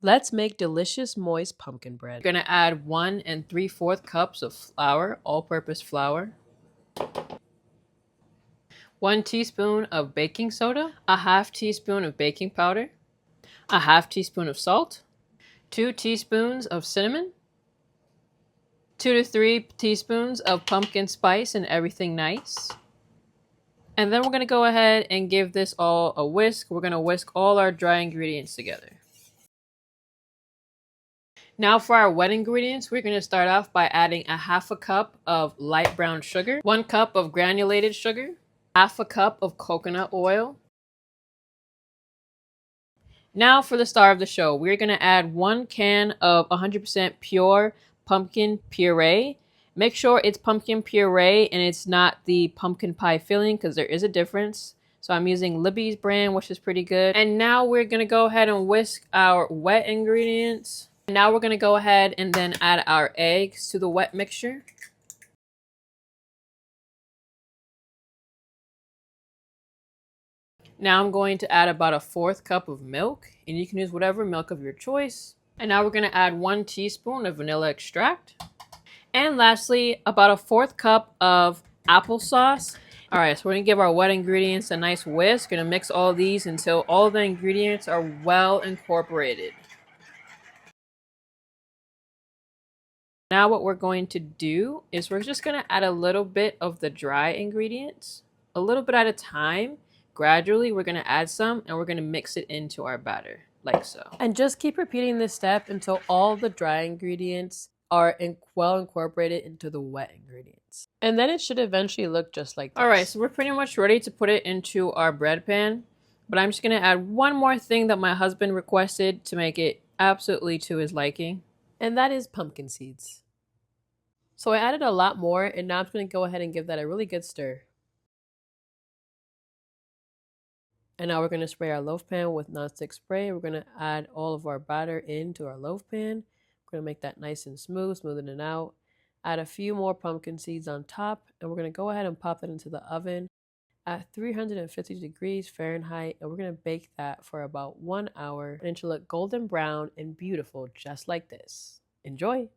Let's make delicious moist pumpkin bread. We're gonna add 1 3/4 cups of flour, all-purpose flour, 1 teaspoon of baking soda, a half teaspoon of baking powder, a half teaspoon of salt, 2 teaspoons of cinnamon, 2 to 3 teaspoons of pumpkin spice and everything nice. And then we're going to go ahead and give this all a whisk. We're going to whisk all our dry ingredients together. Now for our wet ingredients, we're going to start off by adding a half a cup of light brown sugar, 1 cup of granulated sugar, half a cup of coconut oil. Now for the star of the show, we're going to add 1 can of 100% pure pumpkin puree. Make sure it's pumpkin puree and it's not the pumpkin pie filling because there is a difference. So I'm using Libby's brand, which is pretty good. And now we're going to go ahead and whisk our wet ingredients. Now we're going to go ahead and then add our eggs to the wet mixture. Now I'm going to add about a 1/4 cup of milk, and you can use whatever milk of your choice. And now we're going to add 1 teaspoon of vanilla extract. And lastly, about a 1/4 cup of applesauce. All right, so we're going to give our wet ingredients a nice whisk. Going to mix all these until all the ingredients are well incorporated. Now what we're going to do is we're just going to add a little bit of the dry ingredients, a little bit at a time. Gradually, we're going to add some and we're going to mix it into our batter, like so. And just keep repeating this step until all the dry ingredients are well incorporated into the wet ingredients. And then it should eventually look just like this. All right, so we're pretty much ready to put it into our bread pan. But I'm just going to add one more thing that my husband requested to make it absolutely to his liking. And that is pumpkin seeds. So I added a lot more, and now I'm going to go ahead and give that a really good stir. And now we're going to spray our loaf pan with nonstick spray. We're going to add all of our batter into our loaf pan. We're going to make that nice and smooth, smoothing it out. Add a few more pumpkin seeds on top, and we're going to go ahead and pop that into the oven at 350 degrees Fahrenheit, and we're going to bake that for about 1 hour, and it should look golden brown and beautiful just like this. Enjoy!